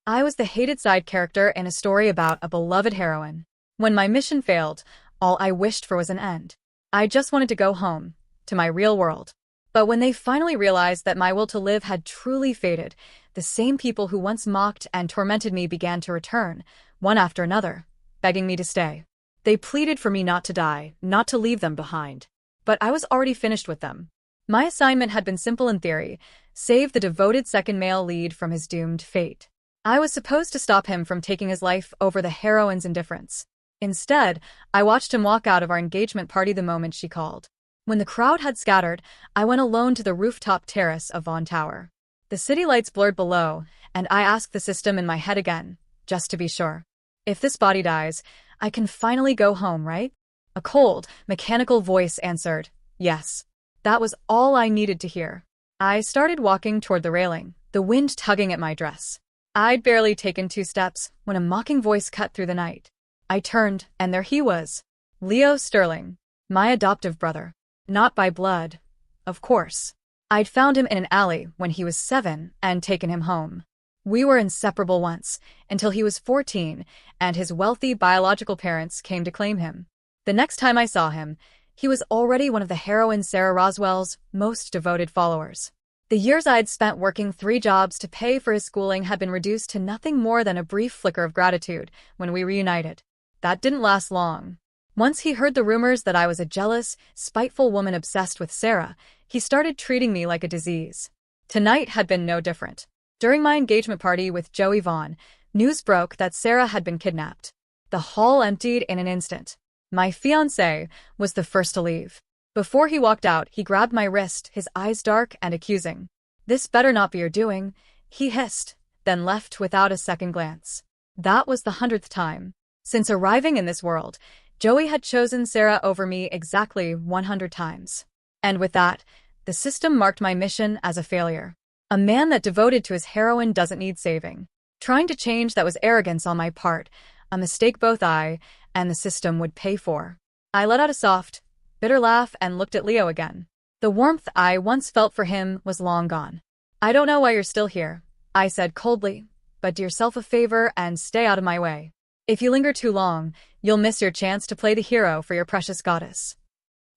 I was the hated side character in a story about a beloved heroine. When my mission failed, all I wished for was an end. I just wanted to go home, to my real world. But when they finally realized that my will to live had truly faded, the same people who once mocked and tormented me began to return, one after another, begging me to stay. They pleaded for me not to die, not to leave them behind. But I was already finished with them. My assignment had been simple in theory: save the devoted second male lead from his doomed fate. I was supposed to stop him from taking his life over the heroine's indifference. Instead, I watched him walk out of our engagement party the moment she called. When the crowd had scattered, I went alone to the rooftop terrace of Vaughan Tower. The city lights blurred below, and I asked the system in my head again, just to be sure. If this body dies, I can finally go home, right? A cold, mechanical voice answered, yes. That was all I needed to hear. I started walking toward the railing, the wind tugging at my dress. I'd barely taken 2 steps when a mocking voice cut through the night. I turned, and there he was. Leo Sterling, my adoptive brother. Not by blood, of course. I'd found him in an alley when he was 7 and taken him home. We were inseparable once, until he was 14, and his wealthy biological parents came to claim him. The next time I saw him, he was already one of the heroine Sarah Roswell's most devoted followers. The years I'd spent working 3 jobs to pay for his schooling had been reduced to nothing more than a brief flicker of gratitude when we reunited. That didn't last long. Once he heard the rumors that I was a jealous, spiteful woman obsessed with Sarah, he started treating me like a disease. Tonight had been no different. During my engagement party with Joey Vaughn, news broke that Sarah had been kidnapped. The hall emptied in an instant. My fiancé was the first to leave. Before he walked out, he grabbed my wrist, his eyes dark and accusing. "This better not be your doing," he hissed, then left without a second glance. That was the 100th time. Since arriving in this world, Joey had chosen Sarah over me exactly 100 times. And with that, the system marked my mission as a failure. A man that devoted to his heroine doesn't need saving. Trying to change that was arrogance on my part, a mistake both I and the system would pay for. I let out a soft, bitter laugh and looked at Leo again. The warmth I once felt for him was long gone. "I don't know why you're still here," I said coldly, "but do yourself a favor and stay out of my way. If you linger too long, you'll miss your chance to play the hero for your precious goddess."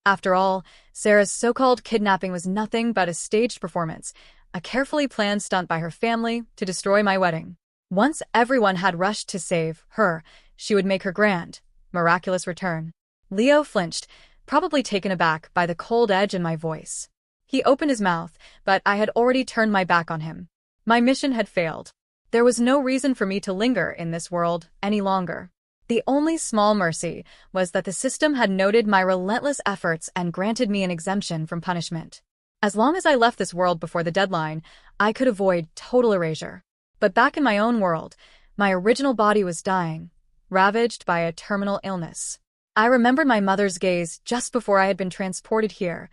After all, Sarah's so-called kidnapping was nothing but a staged performance, a carefully planned stunt by her family to destroy my wedding. Once everyone had rushed to save her, she would make her grand, miraculous return. Leo flinched, probably taken aback by the cold edge in my voice. He opened his mouth, but I had already turned my back on him. My mission had failed. There was no reason for me to linger in this world any longer. The only small mercy was that the system had noted my relentless efforts and granted me an exemption from punishment. As long as I left this world before the deadline, I could avoid total erasure. But back in my own world, my original body was dying, ravaged by a terminal illness. I remembered my mother's gaze just before I had been transported here,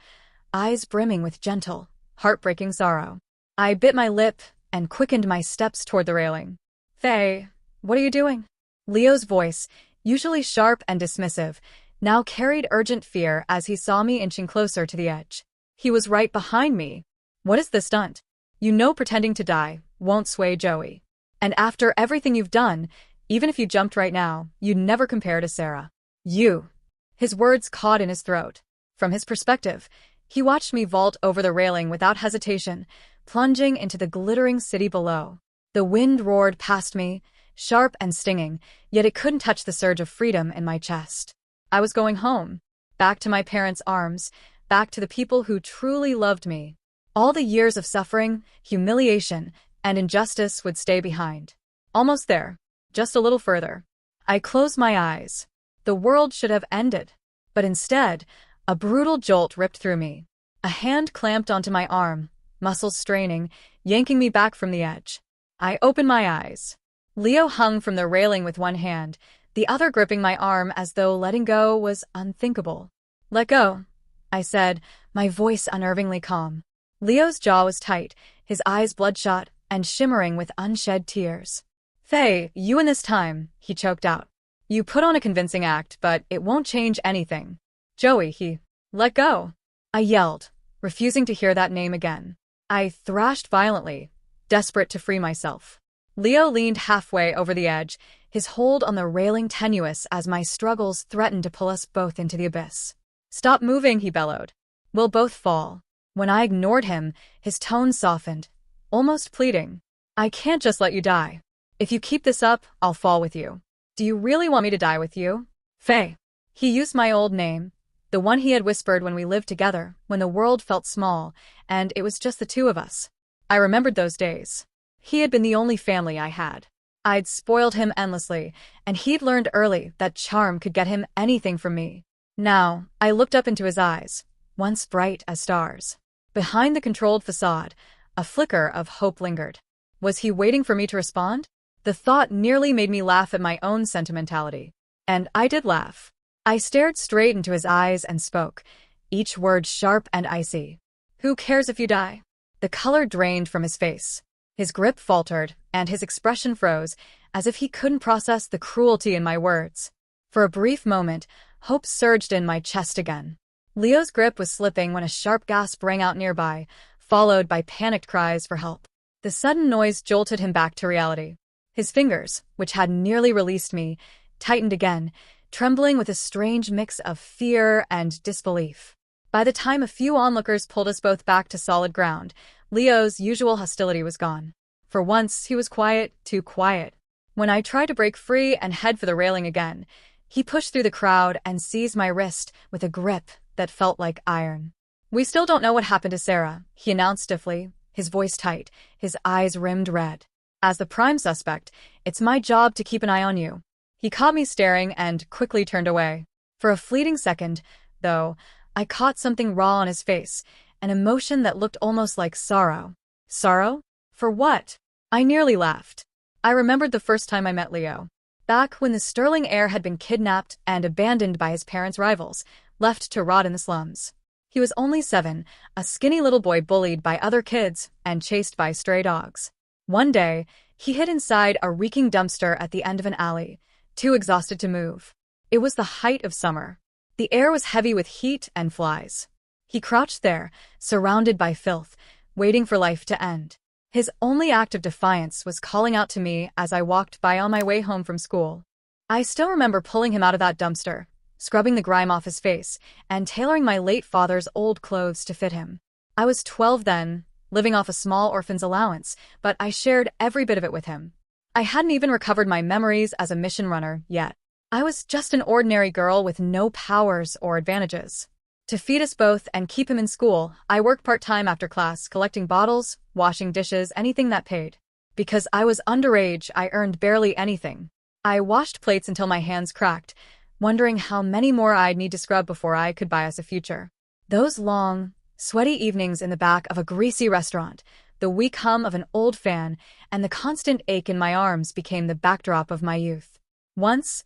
eyes brimming with gentle, heartbreaking sorrow. I bit my lip and quickened my steps toward the railing. "Faye, what are you doing?" Leo's voice, usually sharp and dismissive, now carried urgent fear as he saw me inching closer to the edge. He was right behind me. "What is this stunt? You know pretending to die won't sway Joey. And after everything you've done, even if you jumped right now, you'd never compare to Sarah. You." His words caught in his throat. From his perspective, he watched me vault over the railing without hesitation, plunging into the glittering city below. The wind roared past me, sharp and stinging, yet it couldn't touch the surge of freedom in my chest. I was going home, back to my parents' arms, back to the people who truly loved me. All the years of suffering, humiliation, and injustice would stay behind. Almost there, just a little further. I closed my eyes. The world should have ended. But instead, a brutal jolt ripped through me. A hand clamped onto my arm, muscles straining, yanking me back from the edge. I opened my eyes. Leo hung from the railing with one hand, the other gripping my arm as though letting go was unthinkable. "Let go," I said, my voice unnervingly calm. Leo's jaw was tight, his eyes bloodshot and shimmering with unshed tears. "Faye, you and this time," he choked out. "You put on a convincing act, but it won't change anything. Joey, he..." "Let go," I yelled, refusing to hear that name again. I thrashed violently, desperate to free myself. Leo leaned halfway over the edge, his hold on the railing tenuous as my struggles threatened to pull us both into the abyss. "Stop moving," he bellowed. "We'll both fall." When I ignored him, his tone softened, almost pleading. "I can't just let you die. If you keep this up, I'll fall with you. Do you really want me to die with you?" "Faye." He used my old name, the one he had whispered when we lived together, when the world felt small, and it was just the two of us. I remembered those days. He had been the only family I had. I'd spoiled him endlessly, and he'd learned early that charm could get him anything from me. Now, I looked up into his eyes, once bright as stars. Behind the controlled facade, a flicker of hope lingered. Was he waiting for me to respond? The thought nearly made me laugh at my own sentimentality. And I did laugh. I stared straight into his eyes and spoke, each word sharp and icy. "Who cares if you die?" The color drained from his face. His grip faltered, and his expression froze, as if he couldn't process the cruelty in my words. For a brief moment, hope surged in my chest again. Leo's grip was slipping when a sharp gasp rang out nearby, followed by panicked cries for help. The sudden noise jolted him back to reality. His fingers, which had nearly released me, tightened again, trembling with a strange mix of fear and disbelief. By the time a few onlookers pulled us both back to solid ground, Leo's usual hostility was gone. For once, he was quiet, too quiet. When I tried to break free and head for the railing again, he pushed through the crowd and seized my wrist with a grip that felt like iron. "We still don't know what happened to Sarah," he announced stiffly, his voice tight, his eyes rimmed red. "As the prime suspect, it's my job to keep an eye on you." He caught me staring and quickly turned away. For a fleeting second, though, I caught something raw on his face, an emotion that looked almost like sorrow. Sorrow? For what? I nearly laughed. I remembered the first time I met Leo. Back when the sterling heir had been kidnapped and abandoned by his parents' rivals, left to rot in the slums. He was only 7, a skinny little boy bullied by other kids and chased by stray dogs. One day, he hid inside a reeking dumpster at the end of an alley, too exhausted to move. It was the height of summer. The air was heavy with heat and flies. He crouched there, surrounded by filth, waiting for life to end. His only act of defiance was calling out to me as I walked by on my way home from school. I still remember pulling him out of that dumpster, scrubbing the grime off his face, and tailoring my late father's old clothes to fit him. I was 12 then, living off a small orphan's allowance, but I shared every bit of it with him. I hadn't even recovered my memories as a mission runner yet. I was just an ordinary girl with no powers or advantages. To feed us both and keep him in school, I worked part-time after class, collecting bottles, washing dishes, anything that paid. Because I was underage, I earned barely anything. I washed plates until my hands cracked, wondering how many more I'd need to scrub before I could buy us a future. Those long, sweaty evenings in the back of a greasy restaurant, the weak hum of an old fan, and the constant ache in my arms became the backdrop of my youth. Once,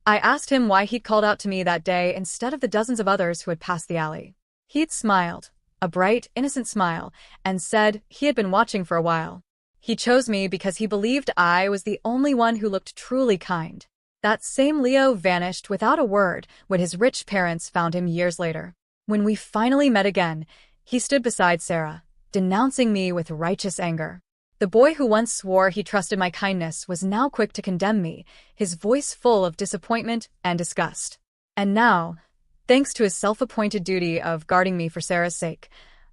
I asked him why he'd called out to me that day instead of the dozens of others who had passed the alley. He'd smiled, a bright, innocent smile, and said he had been watching for a while. He chose me because he believed I was the only one who looked truly kind. That same Leo vanished without a word when his rich parents found him years later. When we finally met again, he stood beside Sarah, denouncing me with righteous anger. The boy who once swore he trusted my kindness was now quick to condemn me, his voice full of disappointment and disgust. And now, thanks to his self-appointed duty of guarding me for Sarah's sake,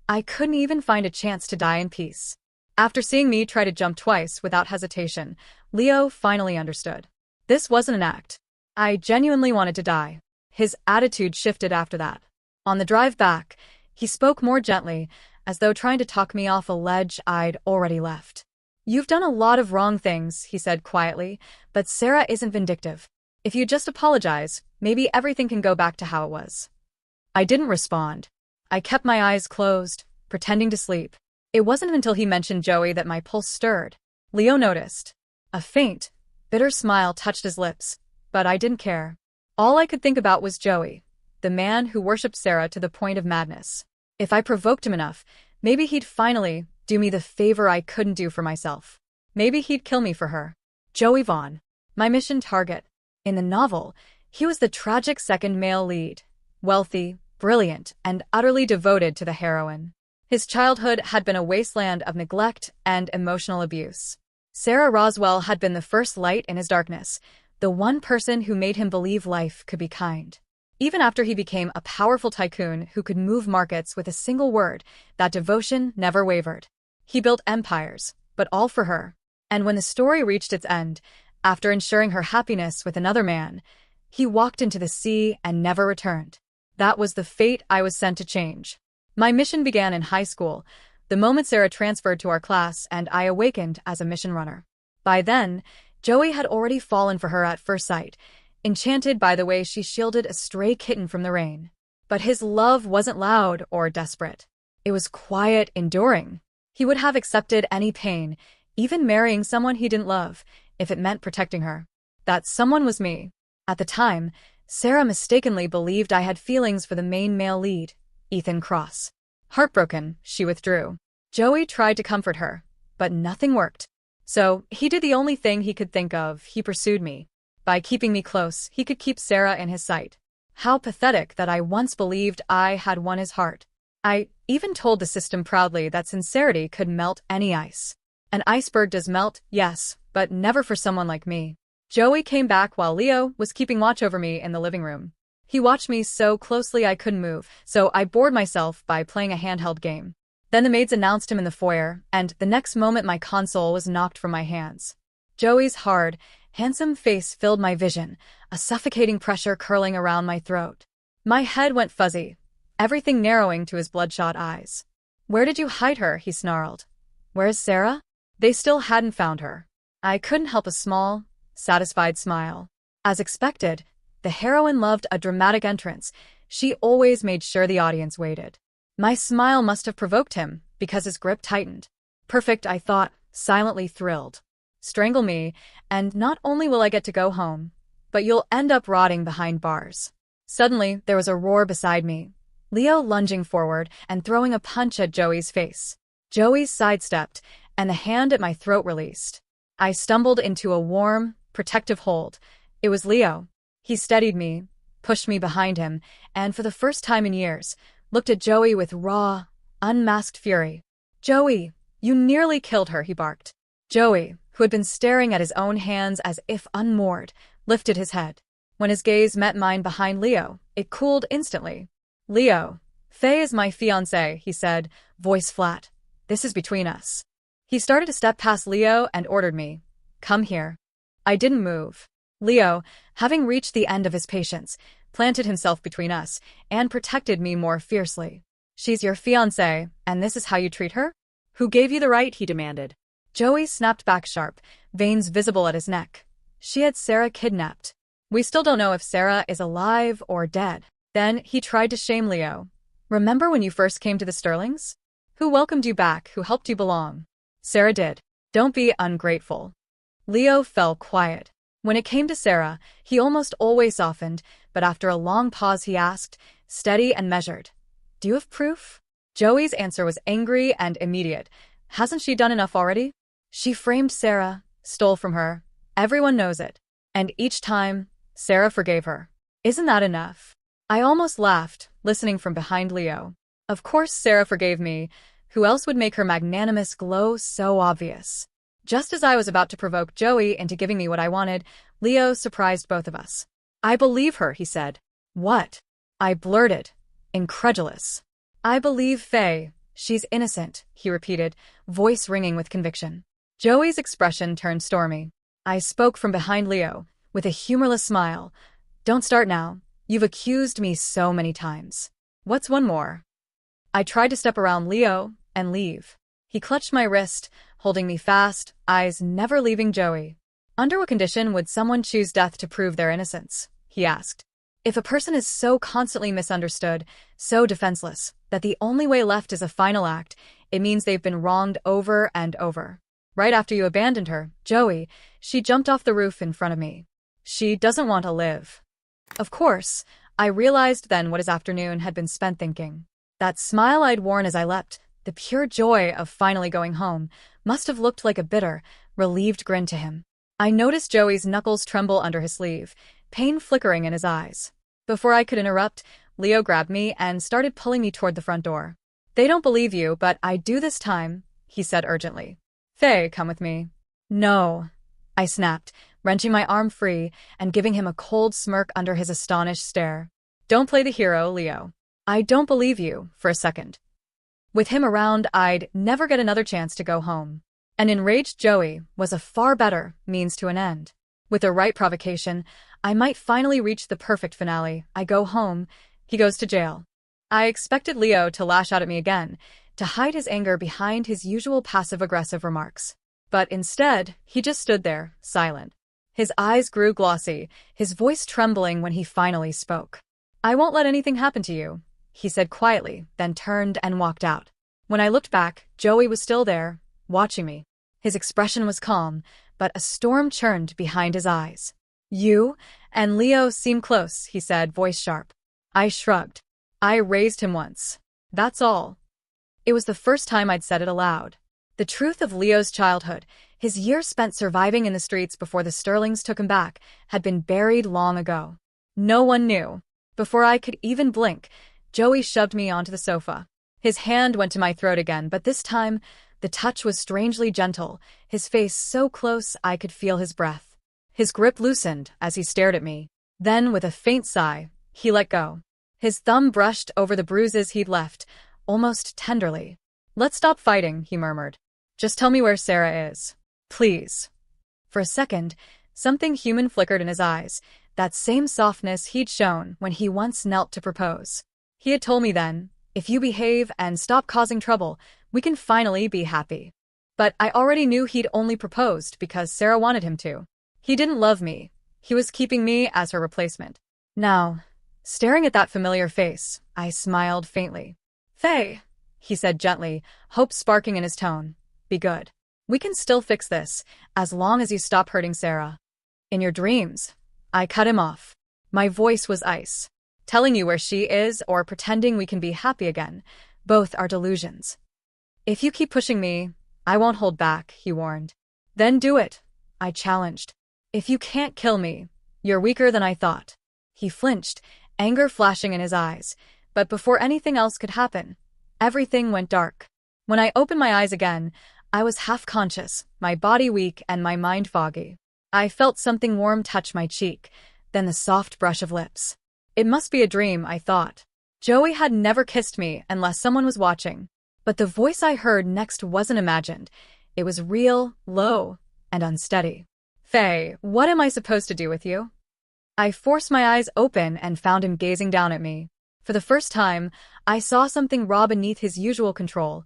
I couldn't even find a chance to die in peace. After seeing me try to jump twice without hesitation, Leo finally understood. This wasn't an act. I genuinely wanted to die. His attitude shifted after that. On the drive back, he spoke more gently, as though trying to talk me off a ledge I'd already left. "You've done a lot of wrong things," he said quietly, "but Sarah isn't vindictive. If you just apologize, maybe everything can go back to how it was." I didn't respond. I kept my eyes closed, pretending to sleep. It wasn't until he mentioned Joey that my pulse stirred. Leo noticed. A faint, bitter smile touched his lips, but I didn't care. All I could think about was Joey, the man who worshipped Sarah to the point of madness. If I provoked him enough, maybe he'd finally do me the favor I couldn't do for myself. Maybe he'd kill me for her. Joey Vaughn, my mission target. In the novel, he was the tragic second male lead, wealthy, brilliant, and utterly devoted to the heroine. His childhood had been a wasteland of neglect and emotional abuse. Sarah Roswell had been the first light in his darkness, the one person who made him believe life could be kind. Even after he became a powerful tycoon who could move markets with a single word, that devotion never wavered. He built empires, but all for her. And when the story reached its end, after ensuring her happiness with another man, he walked into the sea and never returned. That was the fate I was sent to change. My mission began in high school, the moment Sarah transferred to our class and I awakened as a mission runner. By then, Joey had already fallen for her at first sight, enchanted by the way she shielded a stray kitten from the rain. But his love wasn't loud or desperate. It was quiet, enduring. He would have accepted any pain, even marrying someone he didn't love, if it meant protecting her. That someone was me. At the time, Sarah mistakenly believed I had feelings for the main male lead, Ethan Cross. Heartbroken, she withdrew. Joey tried to comfort her, but nothing worked. So, he did the only thing he could think of. He pursued me. By keeping me close, he could keep Sarah in his sight. How pathetic that I once believed I had won his heart. I even told the system proudly that sincerity could melt any ice. An iceberg does melt, yes, but never for someone like me. Joey came back while Leo was keeping watch over me in the living room. He watched me so closely I couldn't move, so I bored myself by playing a handheld game. Then the maids announced him in the foyer, and the next moment my console was knocked from my hands. Joey's hard, handsome face filled my vision, a suffocating pressure curling around my throat. My head went fuzzy, everything narrowing to his bloodshot eyes. "Where did you hide her?" he snarled. "Where's Sarah?" They still hadn't found her. I couldn't help a small, satisfied smile. As expected, the heroine loved a dramatic entrance. She always made sure the audience waited. My smile must have provoked him, because his grip tightened. Perfect, I thought, silently thrilled. Strangle me, and not only will I get to go home, but you'll end up rotting behind bars. Suddenly, there was a roar beside me, Leo lunging forward and throwing a punch at Joey's face. Joey sidestepped, and the hand at my throat released. I stumbled into a warm, protective hold. It was Leo. He steadied me, pushed me behind him, and for the first time in years, looked at Joey with raw, unmasked fury. "Joey, you nearly killed her," he barked. Joey, who had been staring at his own hands as if unmoored, lifted his head. When his gaze met mine behind Leo, it cooled instantly. "Leo, Faye is my fiancée," he said, voice flat. "This is between us." He started to step past Leo and ordered me, "Come here." I didn't move. Leo, having reached the end of his patience, planted himself between us and protected me more fiercely. "She's your fiancée, and this is how you treat her?" "Who gave you the right?" he demanded. Joey snapped back sharp, veins visible at his neck. "She had Sarah kidnapped. We still don't know if Sarah is alive or dead." Then he tried to shame Leo. "Remember when you first came to the Sterlings? Who welcomed you back, who helped you belong? Sarah did. Don't be ungrateful." Leo fell quiet. When it came to Sarah, he almost always softened, but after a long pause he asked, steady and measured, "Do you have proof?" Joey's answer was angry and immediate. "Hasn't she done enough already? She framed Sarah, stole from her. Everyone knows it. And each time, Sarah forgave her. Isn't that enough?" I almost laughed, listening from behind Leo. Of course Sarah forgave me. Who else would make her magnanimous glow so obvious? Just as I was about to provoke Joey into giving me what I wanted, Leo surprised both of us. "I believe her," he said. "What?" I blurted, incredulous. "I believe Faye. She's innocent," he repeated, voice ringing with conviction. Joey's expression turned stormy. I spoke from behind Leo, with a humorless smile. "Don't start now. You've accused me so many times. What's one more?" I tried to step around Leo and leave. He clutched my wrist, holding me fast, eyes never leaving Joey. "Under what condition would someone choose death to prove their innocence?" he asked. "If a person is so constantly misunderstood, so defenseless, that the only way left is a final act, it means they've been wronged over and over. Right after you abandoned her, Joey, she jumped off the roof in front of me. She doesn't want to live." Of course, I realized then what his afternoon had been spent thinking. That smile I'd worn as I leapt, the pure joy of finally going home, must have looked like a bitter, relieved grin to him. I noticed Joey's knuckles tremble under his sleeve, pain flickering in his eyes. Before I could interrupt, Leo grabbed me and started pulling me toward the front door. "They don't believe you, but I do this time," he said urgently. "Faye, come with me." No, I snapped, wrenching my arm free and giving him a cold smirk under his astonished stare. Don't play the hero, Leo. I don't believe you, for a second. With him around, I'd never get another chance to go home. An enraged Joey was a far better means to an end. With the right provocation, I might finally reach the perfect finale. I go home, he goes to jail. I expected Leo to lash out at me again, to hide his anger behind his usual passive-aggressive remarks. But instead, he just stood there, silent. His eyes grew glossy, his voice trembling when he finally spoke. I won't let anything happen to you, he said quietly, then turned and walked out. When I looked back, Joey was still there, watching me. His expression was calm, but a storm churned behind his eyes. You and Leo seem close, he said, voice sharp. I shrugged. I raised him once. That's all. It was the first time I'd said it aloud. The truth of Leo's childhood, his years spent surviving in the streets before the Sterlings took him back, had been buried long ago. No one knew. Before I could even blink, Joey shoved me onto the sofa. His hand went to my throat again, but this time, the touch was strangely gentle, his face so close I could feel his breath. His grip loosened as he stared at me. Then, with a faint sigh, he let go. His thumb brushed over the bruises he'd left, almost tenderly. Let's stop fighting, he murmured. Just tell me where Sarah is. Please. For a second, something human flickered in his eyes, that same softness he'd shown when he once knelt to propose. He had told me then, if you behave and stop causing trouble, we can finally be happy. But I already knew he'd only proposed because Sarah wanted him to. He didn't love me. He was keeping me as her replacement. Now, staring at that familiar face, I smiled faintly. Faye, he said gently, hope sparking in his tone. Be good. We can still fix this, as long as you stop hurting Sarah. In your dreams. I cut him off. My voice was ice. Telling you where she is or pretending we can be happy again, both are delusions. If you keep pushing me, I won't hold back, he warned. Then do it, I challenged. If you can't kill me, you're weaker than I thought. He flinched, anger flashing in his eyes, but before anything else could happen, everything went dark. When I opened my eyes again, I was half-conscious, my body weak and my mind foggy. I felt something warm touch my cheek, then the soft brush of lips. It must be a dream, I thought. Joey had never kissed me unless someone was watching. But the voice I heard next wasn't imagined. It was real, low, and unsteady. Faye, what am I supposed to do with you? I forced my eyes open and found him gazing down at me. For the first time, I saw something raw beneath his usual control.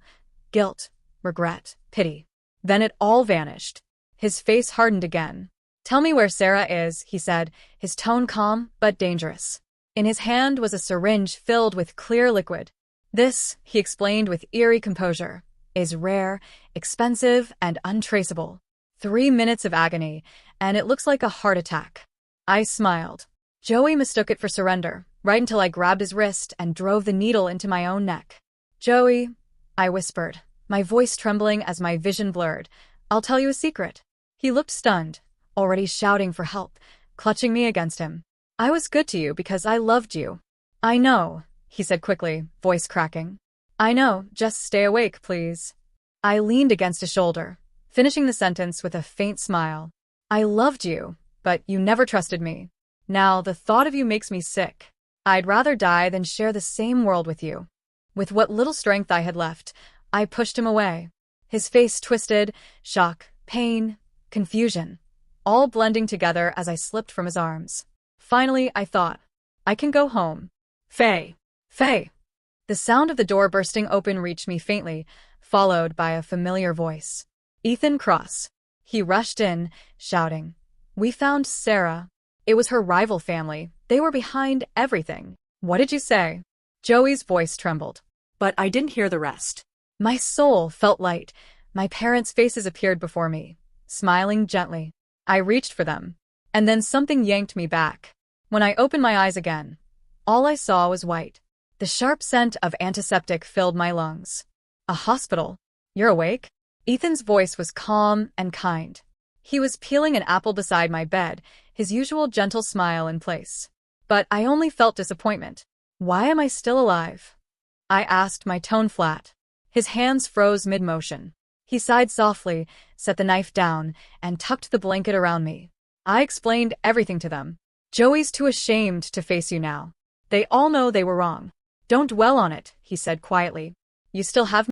Guilt, regret, pity. Then it all vanished. His face hardened again. Tell me where Sarah is, he said, his tone calm but dangerous. In his hand was a syringe filled with clear liquid. This, he explained with eerie composure, is rare, expensive, and untraceable. 3 minutes of agony, and it looks like a heart attack. I smiled. Joey mistook it for surrender, right until I grabbed his wrist and drove the needle into my own neck. Joey, I whispered, my voice trembling as my vision blurred, I'll tell you a secret. He looked stunned, already shouting for help, clutching me against him. I was good to you because I loved you. I know, he said quickly, voice cracking. I know, just stay awake, please. I leaned against his shoulder, finishing the sentence with a faint smile. I loved you, but you never trusted me. Now, the thought of you makes me sick. I'd rather die than share the same world with you. With what little strength I had left, I pushed him away. His face twisted, shock, pain, confusion, all blending together as I slipped from his arms. Finally, I thought, I can go home. Faye! Faye! The sound of the door bursting open reached me faintly, followed by a familiar voice. Ethan Cross. He rushed in, shouting. We found Sarah. It was her rival family. They were behind everything. What did you say? Joey's voice trembled. But I didn't hear the rest. My soul felt light. My parents' faces appeared before me, smiling gently. I reached for them. And then something yanked me back. When I opened my eyes again, all I saw was white. The sharp scent of antiseptic filled my lungs. A hospital? You're awake? Ethan's voice was calm and kind. He was peeling an apple beside my bed, his usual gentle smile in place. But I only felt disappointment. Why am I still alive? I asked, my tone flat. His hands froze mid-motion. He sighed softly, set the knife down, and tucked the blanket around me. I explained everything to them. Joey's too ashamed to face you now. They all know they were wrong. Don't dwell on it, he said quietly. You still have